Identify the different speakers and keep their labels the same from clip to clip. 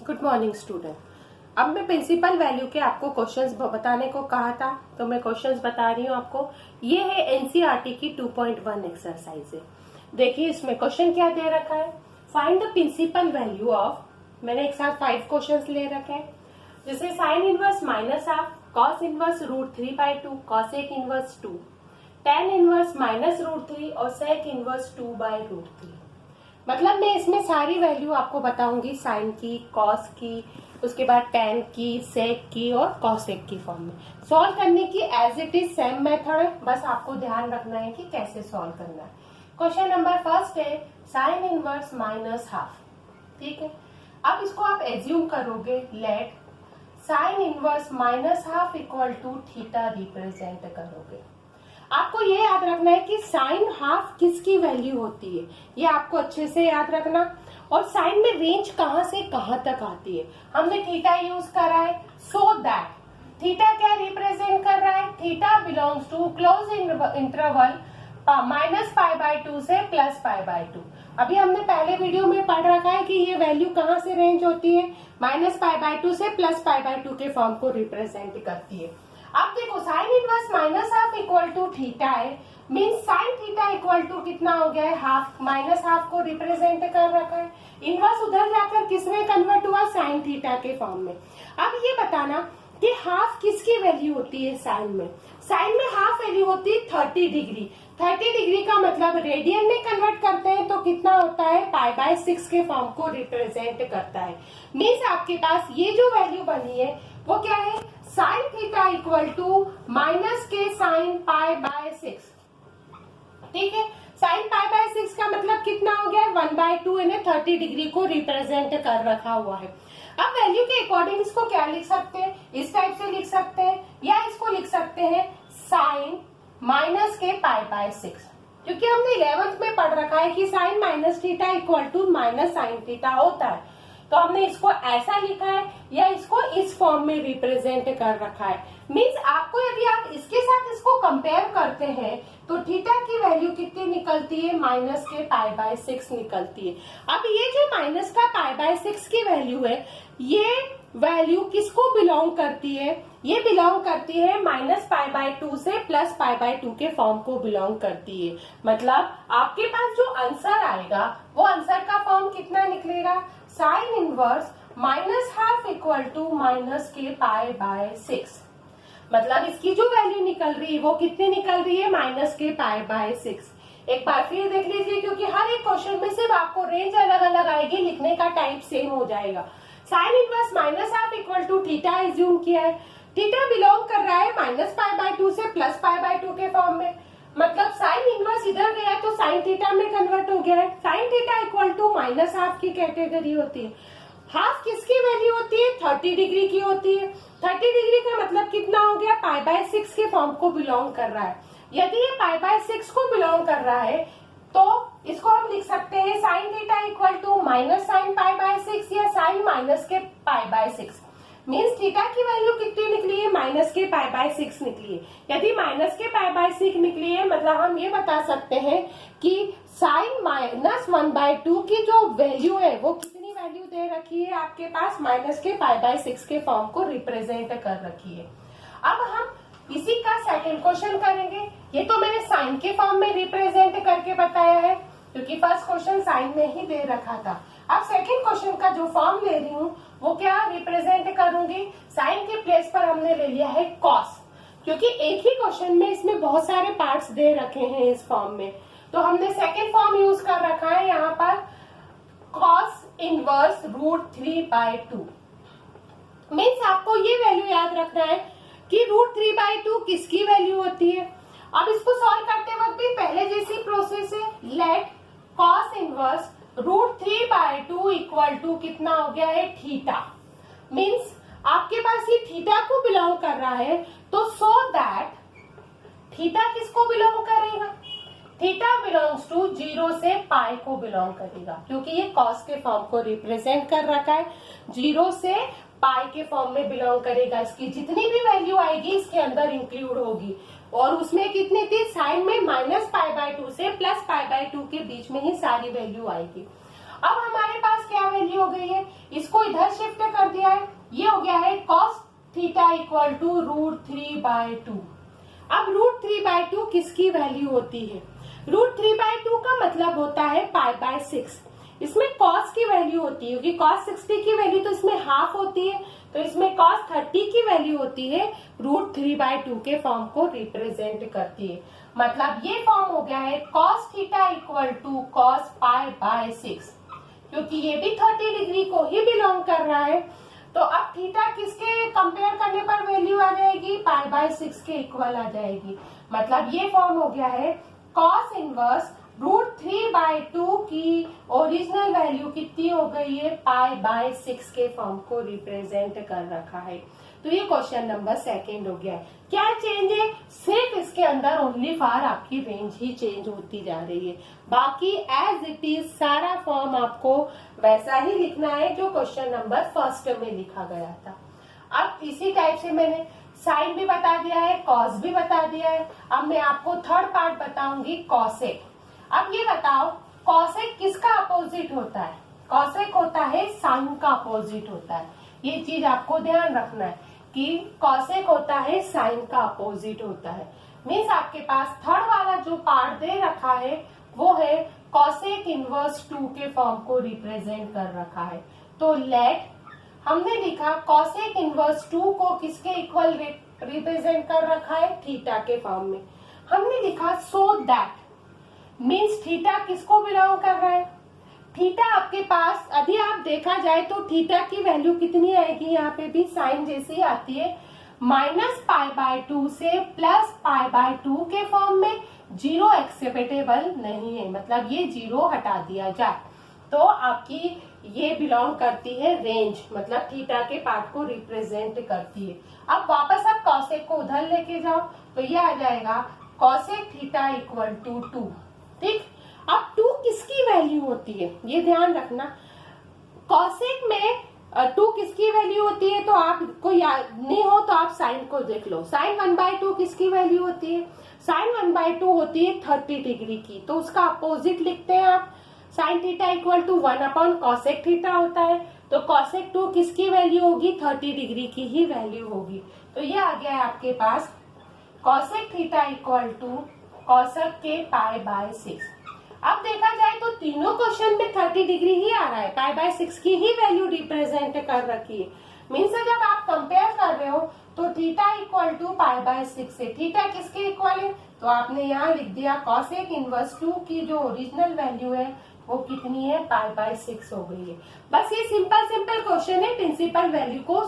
Speaker 1: Good morning student. अब मैं principal value के आपको क्वेश्चंस बताने को कहा था, तो मैं क्वेश्चंस बता रही हूँ आपको। ये है एनसीईआरटी की 2.1 एक्सरसाइज है। देखिए इसमें क्वेश्चन क्या दे रखा है, find the principal value of, मैंने एक साथ 5 क्वेश्चंस ले रखे हैं, जैसे sine inverse minus half, cos inverse √3/2, cosec inverse 2, tan inverse -√3 और सेक इनवर्स 2/√3। मतलब मैं इसमें सारी वैल्यू आपको बताऊंगी, साइन की, कॉस की, उसके बाद टैन की, सेक की और कॉसेक की फॉर्म में। सॉल्व करने की as it is same method है, बस आपको ध्यान रखना है कि कैसे सॉल्व करना है। क्वेश्चन नंबर फर्स्ट है साइन इनवर्स माइनस हाफ। ठीक है, अब इसको आप एज्यूम करोगे, let sine inverse minus half equal to theta represent करोगे। आपको ये याद रखना है कि साइन हाफ किसकी वैल्यू होती है, ये आपको अच्छे से याद रखना। और साइन में रेंज कहां से कहां तक आती है, हमने थीटा यूज करा है, सो दैट थीटा क्या रिप्रेजेंट कर रहा है, theta belongs to close interval -π/2 से +π/2। अभी हमने पहले वीडियो में पढ़ रखा है कि ये वैल्यू कहां से रेंज होती है, -π/2 से +π/2 के फॉर्म को रिप्रेजेंट करती है। अब देखो sine inverse minus half equal to theta है, mean sine theta equal to कितना हो गया है, हाफ। माइनस हाफ को रिप्रेजेंट कर रखा है, इनवर्स उधर जाकर किसमें कन्वर्ट हुआ, साइन थीटा के फॉर्म में। अब ये बताना कि हाफ किसकी वैल्यू होती है साइन में। साइन में हाफ वैल्यू होती है 30 डिग्री। 30 डिग्री का मतलब रेडियन में कन्वर्ट करते हैं तो कितना होता है, π/6 के फॉर्म को रिप्रेजेंट करता है। मीन्स आपके पास ये जो वैल्यू बनी है वो क्या है, sine theta equal to minus के साइन π/6। ठीक है, साइन π/6 का मतलब कितना हो गया, 1/2, इन्हें 30 डिग्री को रिप्रेजेंट कर रखा हुआ है। अब वैल्यू के अकॉर्डिंग इसको क्या लिख सकते हैं, इस टाइप से लिख सकते हैं, या इसको लिख सकते हैं साइन माइनस के π/6, क्योंकि हमने 11th में पढ़ रखा है कि sine minus theta equal to minus sine theta होता है। तो हमने इसको ऐसा लिखा है या इसको इस फॉर्म में रिप्रेजेंट कर रखा है। मींस आपको यदि आप इसके साथ इसको कंपेयर करते हैं तो थीटा की वैल्यू कितनी निकलती है, माइनस के π/6 निकलती है। अब ये जो माइनस का π/6 की वैल्यू है, ये वैल्यू किसको बिलोंग करती है, ये बिलोंग करती है -π/2 से +π/2 के फॉर्म को बिलोंग करती है। मतलब आपके पास जो आंसर आएगा वो आंसर का फॉर्म कितना निकलेगा, sine inverse minus half equal to minus के π/6। मतलब इसकी जो वैल्यू निकल रही है वो कितनी निकल रही है, माइनस के π/6। एक बार फिर देख लीजिए, क्योंकि हर एक क्वेश्चन में सिर्फ आपको रेंज अलग अलग आएगी, लिखने का टाइप सेम हो जाएगा। Sine inverse minus half equal to theta assume किया है, थीटा बिलोंग कर रहा है -π/2 से +π/2 के फॉर्म में। मतलब साइन इनवर्स इधर गया तो साइन थीटा में कन्वर्ट हो गया है। Sine theta equal to minus half की कैटेगरी होती है। हाफ किसकी वैल्यू होती है, 30 डिग्री की होती है। 30 डिग्री का मतलब कितना हो गया, π/6 के फॉर्म को बिलोंग कर रहा है। यदि ये π/6 को बिलोंग कर रहा है तो इसको हम लिख सकते हैं sine theta equal to minus sine π/6 या साइन माइनस के π/6। मीन्स थीटा की वैल्यू कितनी निकली है, माइनस के π/6 निकली है। यदि माइनस के π/6 निकली है मतलब हम ये बता सकते हैं कि साइन -1/2 की जो वैल्यू है वो कितनी वैल्यू दे रखी है आपके पास, माइनस के π/6 के फॉर्म को रिप्रेजेंट कर रखी है। अब हम इसी का सेकंड क्वेश्चन करेंगे। ये तो मैंने साइन के फॉर्म में रिप्रेजेंट करके बताया है, क्योंकि फर्स्ट क्वेश्चन साइन में ही दे रखा था। अब सेकंड क्वेश्चन का जो फॉर्म ले रही हूँ वो क्या रिप्रेजेंट करूंगी, साइन के प्लेस पर हमने ले लिया है कॉस, क्योंकि एक ही क्वेश्चन में इसमें बहुत सारे पार्ट्स दे रखे हैं इस फॉर्म में। तो हमने सेकंड फॉर्म यूज कर रखा है यहाँ पर, कॉस इनवर्स √3/2। मीन्स आपको ये वैल्यू याद रखना है कि √3/2 किसकी वैल्यू होती है। अब इसको सॉल्व करते वक्त भी पहले जैसी प्रोसेस है, let cos inverse √3/2 equal to कितना हो गया है, थीटा। मीन्स आपके पास ये थीटा को बिलोंग कर रहा है, तो सो दैट थीटा किसको बिलोंग करेगा, थीटा बिलोंग्स टू 0 से पाई को बिलोंग करेगा, क्योंकि ये कॉस के फॉर्म को रिप्रेजेंट कर रखा है। 0 से पाई के फॉर्म में बिलोंग करेगा, इसकी जितनी भी वैल्यू आएगी इसके अंदर इंक्लूड होगी। और उसमें कितनी थी, साइन में -π/2 से +π/2 के बीच में ही सारी वैल्यू आएगी। अब हमारे पास क्या वैल्यू हो गई है, इसको इधर शिफ्ट कर दिया है, ये हो गया है cos थीटा इक्वल टू √3/2। अब √3/2 किसकी वैल्यू होती है, √3/2 का मतलब होता है π/6। इसमें cos की वैल्यू होती है, क्योंकि cos 60 की वैल्यू तो इसमें हाफ होती है, तो इसमें cos 30 की वैल्यू होती है √3/2 के फॉर्म को रिप्रेजेंट करती है। मतलब ये फॉर्म हो गया है cos theta equal to cos π/6, क्योंकि ये भी 30 डिग्री को ही बिलोंग कर रहा है। तो अब थीटा किसके कंपेयर करने पर वैल्यू आ जाएगी, π/6 के इक्वल आ जाएगी। मतलब ये फॉर्म हो गया है cos इनवर्स √3/2 की ओरिजिनल वैल्यू कितनी हो गई है, π/6 के फॉर्म को रिप्रेजेंट कर रखा है। तो ये क्वेश्चन नंबर 2 हो गया है। क्या चेंज है, सिर्फ इसके अंदर ओनली फॉर आपकी रेंज ही चेंज होती जा रही है, बाकी एज इट इज सारा फॉर्म आपको वैसा ही लिखना है जो क्वेश्चन नंबर 1 में लिखा गया था। अब इसी टाइप से मैंने साइन भी बता दिया है, कॉस भी बता दिया है। अब मैं आपको थर्ड पार्ट बताऊंगी, कॉसेक। अब ये बताओ कॉसेक किसका अपोजिट होता है, कॉसेक होता है साइन का अपोजिट होता है। ये चीज आपको ध्यान रखना है कि कॉसेक होता है साइन का अपोजिट होता है। मीन्स आपके पास थर्ड वाला जो पार्ट दे रखा है वो है कॉसेक इनवर्स 2 के फॉर्म को रिप्रेजेंट कर रखा है। तो लेट हमने लिखा कॉसेक इनवर्स 2 को किसके इक्वल रिप्रेजेंट कर रखा है, थीटा के फॉर्म में। हमने लिखा सो दैट, मीन्स थीटा किसको बिलोंग कर रहा है, थीटा आपके पास अभी आप देखा जाए तो थीटा की वैल्यू कितनी आएगी, यहाँ पे भी साइन जैसी आती है, -π/2 से +π/2 के फॉर्म में। जीरो एक्सेप्टेबल नहीं है, मतलब ये जीरो हटा दिया जाए तो आपकी ये बिलोंग करती है रेंज, मतलब थीटा के पार्ट को रिप्रेजेंट करती है। अब वापस आप कॉसेक को उधर लेके जाओ तो ये आ जाएगा कॉसेक थीटा इक्वल टू 2। ठीक, अब 2 किसकी वैल्यू होती है ये ध्यान रखना। कॉसेक में 2 किसकी वैल्यू होती है, तो आपको याद नहीं हो तो आप साइन को देख लो। साइन 1/2 किसकी वैल्यू होती है, साइन 1/2 होती है 30 डिग्री की, तो उसका अपोजिट लिखते हैं आप। साइन थीटा इक्वल टू 1/कॉसेक थीटा होता है, तो कॉसेक 2 किसकी वैल्यू होगी, 30 डिग्री की ही वैल्यू होगी। तो ये आ गया है आपके पास cosec theta equal to cosec के π/6। अब देखा जाए तो तीनों क्वेश्चन में 30 डिग्री ही आ रहा है, π/6 की ही वैल्यू रिप्रेजेंट कर रखी है। मीन्स जब आप कंपेयर कर रहे हो तो थीटा इक्वल टू π/6 से थीटा किसके इक्वल है, तो आपने यहाँ लिख दिया कॉसेक इनवर्स 2 की जो ओरिजिनल वैल्यू है वो कितनी है, π/6 हो गई है। बस ये सिंपल क्वेश्चन है, प्रिंसिपल वैल्यू को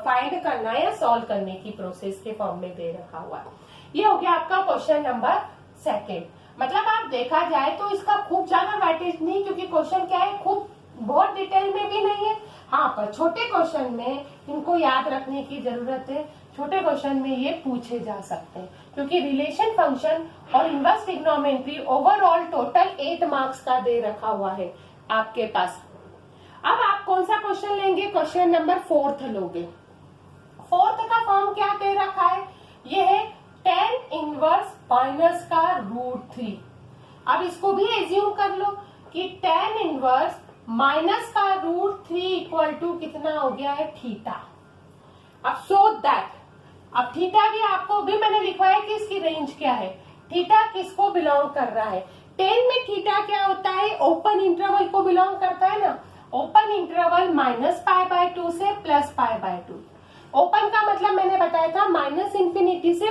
Speaker 1: फाइंड करना है या सॉल्व करने की प्रोसेस के फॉर्म में दे रखा हुआ है। ये हो गया आपका क्वेश्चन नंबर 2। मतलब आप देखा जाए तो इसका खूब ज्यादा वेटेज नहीं, क्योंकि क्वेश्चन क्या है, खूब बहुत डिटेल में भी नहीं है। हाँ, पर छोटे क्वेश्चन में इनको याद रखने की जरूरत है, छोटे क्वेश्चन में ये पूछे जा सकते हैं, क्योंकि रिलेशन फंक्शन और inverse trigonometry overall total 8 marks का दे रखा हुआ है आपके पास। अब आप कौन सा क्वेश्चन लेंगे, क्वेश्चन नंबर 4 लोगे। 4 का फॉर्म क्या दे रखा है, ये है tan इनवर्स माइनस का √3। अब इसको भी एज्यूम कर लो कि tan इनवर्स माइनस का √3 इक्वल टू कितना हो गया है, थीटा। अब सो दैट, अब थीटा भी आपको भी मैंने लिखवाया कि इसकी रेंज क्या है, थीटा किसको बिलोंग कर रहा है। 10 में थीटा क्या होता है, ओपन इंटरवल को बिलोंग करता है ना, ओपन इंटरवल -π/2 से +π/2। ओपन का मतलब मैंने बताया था -∞ से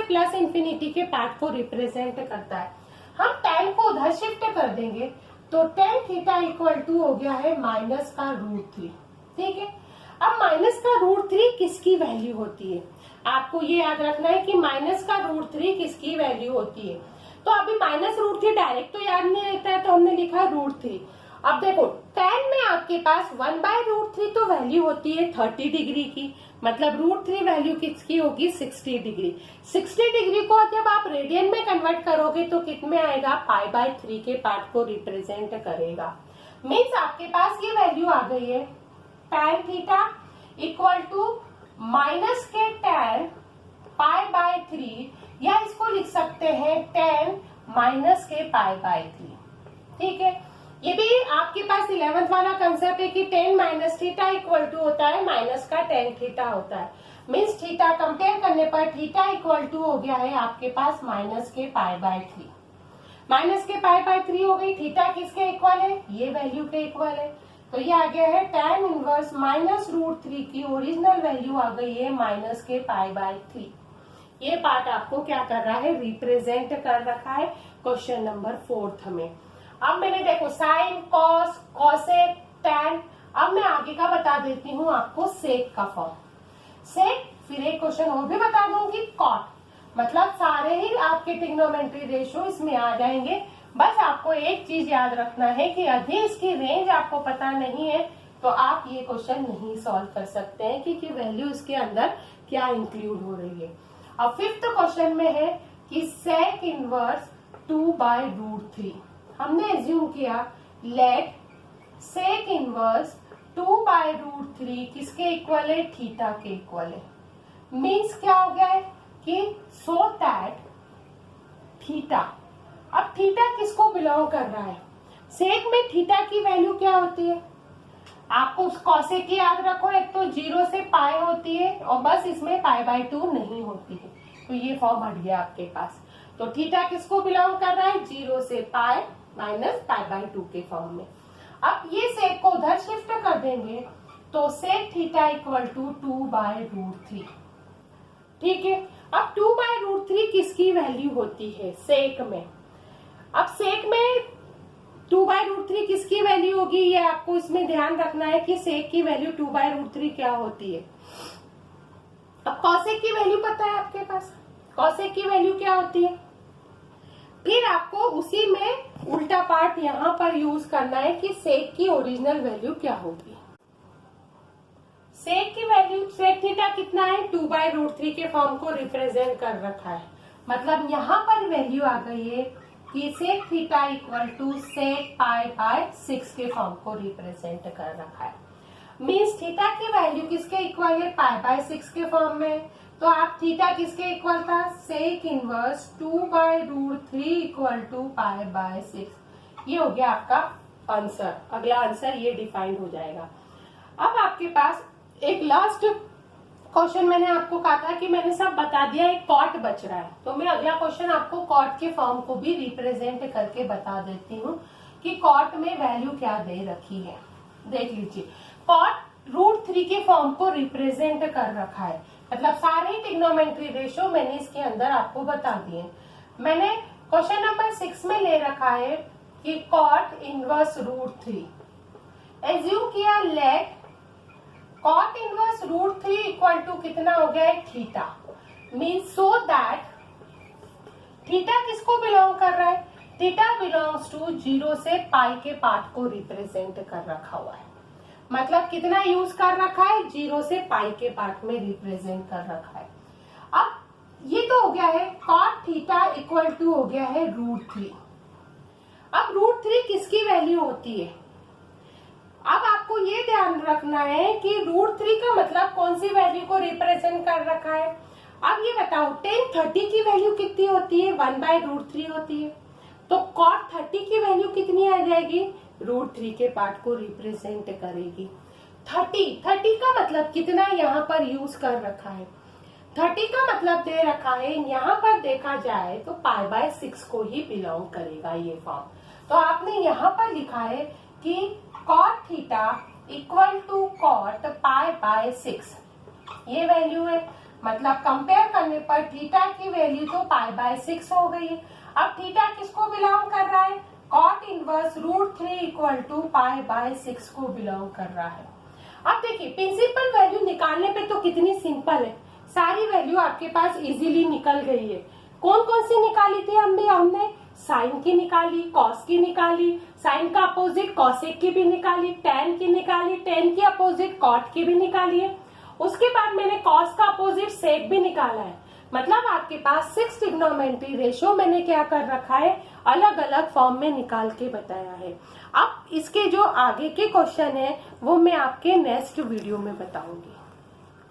Speaker 1: +∞ के पार्ट को रिप्रेजेंट करता है। हम tan को उधर शिफ्ट कर देंगे तो tan थीटा इक्वल टू हो गया है -√3। ठीक है, अब -√3 किसकी वैल्यू होती है, आपको ये याद रखना है कि -√3 किसकी वैल्यू होती है। तो अभी -√3 डायरेक्ट तो याद नहीं रहता है, तो हमने लिखा √3। अब देखो tan में आपके पास 1/√3 तो वैल्यू होती है 30 डिग्री की, मतलब √3 वैल्यू किसकी होगी, 60 डिग्री। 60 डिग्री को जब आप रेडियन में कन्वर्ट करोगे तो कितने आएगा, π/3 के पार्ट को रिप्रेजेंट करेगा। मीन्स आपके पास ये वैल्यू आ गई है tan theta equal to minus के tan π/3, या इसको लिख सकते हैं tan माइनस के π/3। ठीक है, ये भी आपके पास 11th वाला कंसेप्ट है कि tan minus theta equal to होता है माइनस का tan थीटा होता है। मीन्स थीटा कंपेयर करने पर थीटा इक्वल टू हो गया है आपके पास माइनस के π/3। माइनस के π/3 हो गई। थीटा किसके इक्वल है? ये वैल्यू के इक्वल है। तो ये आ गया है tan इनवर्स -√3 की ओरिजिनल वैल्यू आ गई है माइनस के π/3। ये पार्ट आपको क्या कर रहा है? रिप्रेजेंट कर रखा है क्वेश्चन नंबर 4 में। अब मैंने देखो साइन, कॉस, कॉसेक, टैन। अब मैं आगे का बता देती हूँ आपको सेक का फॉर्म। सेक, फिर एक क्वेश्चन और भी बता दूंगी, कॉट। मतलब सारे ही आपके ट्रिग्नोमेट्री रेशियो इसमें आ जाएंगे। बस आपको एक चीज याद रखना है कि यदि इसकी रेंज आपको पता नहीं है तो आप ये क्वेश्चन नहीं सॉल्व कर सकते हैं कि वैल्यू इसके अंदर क्या इंक्लूड हो रही है। अब 5th क्वेश्चन में है कि सेक इनवर्स 2/√3। हमने एज्यूम किया लेट सेक इनवर्स 2/√3 किसके इक्वल है? थीटा के इक्वल है। मीन्स क्या हो गया है कि सो दैट थीटा, अब थीटा किसको बिलोंग कर रहा है? सेक में थीटा की वैल्यू क्या होती है? आपको उस कॉसेक की याद रखो, एक तो 0 से पाई होती है और बस इसमें π/2 नहीं होती है। तो ये फॉर्म हट गया आपके पास। तो थीटा किसको बिलोंग कर रहा है? 0 से पाई माइनस π/2 के फॉर्म में। अब ये सेक को उधर शिफ्ट कर देंगे तो सेक थीटा इक्वल टू 2/√3। ठीक है। अब 2/√3 किसकी वैल्यू होती है सेक में? अब सेक में 2/√3 किसकी वैल्यू होगी? ये आपको इसमें ध्यान रखना है कि सेक की वैल्यू 2/√3 क्या होती है। अब कॉसेक की वैल्यू पता है आपके पास? कॉसेक की वैल्यू क्या होती है? फिर आपको उसी में उल्टा पार्ट यहाँ पर यूज करना है कि सेक की ओरिजिनल वैल्यू क्या होगी। सेक की वैल्यू, सेक थीटा कितना है? 2/√3 के फॉर्म को रिप्रेजेंट कर रखा है। मतलब यहाँ पर वैल्यू आ गई है कि सेक थीटा इक्वल टू सेक π/6 के फॉर्म को रिप्रेजेंट कर रखा है। मीन्स थीटा की वैल्यू किसके इक्वल है? π/6 के फॉर्म में। तो आप थीटा किसके इक्वल था? Sec inverse 2/√3 equal to π/6। ये हो गया आपका आंसर। अगला आंसर ये डिफाइंड हो जाएगा। अब आपके पास एक लास्ट क्वेश्चन मैंने आपको कहा था कि मैंने सब बता दिया, एक कॉट बच रहा है। तो मैं अगला क्वेश्चन आपको कॉट के फॉर्म को भी रिप्रेजेंट करके बता देती हूँ कि कॉट में वैल्यू क्या दे रखी है। देख लीजिए, कॉट √3 के फॉर्म को रिप्रेजेंट कर रखा है। मतलब सारे ट्रिग्नोमेट्री रेशियो मैंने इसके अंदर आपको बता दिए। मैंने क्वेश्चन नंबर 6 में ले रखा है कि कॉट इनवर्स √3। एज्यूम किया let cot inverse √3 equal to कितना हो गया है? Theta. Means so that theta किसको बिलोंग कर रहा है? थीटा बिलोंग्स टू 0 से पाई के पार्ट को रिप्रेजेंट कर रखा हुआ है। मतलब कितना यूज कर रखा है? 0 से पाई के पार्ट में रिप्रेजेंट कर रखा है। अब ये तो हो गया है कॉट थीटा इक्वल टू हो गया है √3। अब √3 किसकी वैल्यू होती है? अब आपको ये ध्यान रखना है कि √3 का मतलब कौन सी वैल्यू को रिप्रेजेंट कर रखा है। अब ये बताओ tan 30 की वैल्यू कितनी होती है? 1/√3 होती है। तो cot 30 की वैल्यू कितनी आ जाएगी? √3 के पार्ट को रिप्रेजेंट करेगी। 30 का मतलब कितना यहाँ पर यूज कर रखा है? 30 का मतलब दे रखा है, यहाँ पर देखा जाए तो π/6 को ही बिलोंग करेगा ये फॉर्म। तो आपने यहाँ पर लिखा है कि cot theta equal to cot π/6 ये वैल्यू है। मतलब कंपेयर करने पर थीटा की वैल्यू तो π/6 हो गई है। अब थीटा किसको बिलोंग कर रहा है? cot इनवर्स √3 इक्वल टू π/6 को बिलोंग कर रहा है। अब देखिए प्रिंसिपल वैल्यू निकालने पे तो कितनी सिंपल है, सारी वैल्यू आपके पास इजीली निकल गई है। कौन कौन सी निकाली थी हमने साइन की निकाली, कॉस की निकाली, साइन का अपोजिट कॉसेक की भी निकाली, टैन की निकाली, टैन की अपोजिट कॉट की भी निकाली है। उसके बाद मैंने कॉस का अपोजिट सेक भी निकाला है। मतलब आपके पास 6 ट्रिग्नोमेट्री रेशियो मैंने क्या कर रखा है, अलग अलग फॉर्म में निकाल के बताया है। अब इसके जो आगे के क्वेश्चन है वो मैं आपके नेक्स्ट वीडियो में बताऊंगी।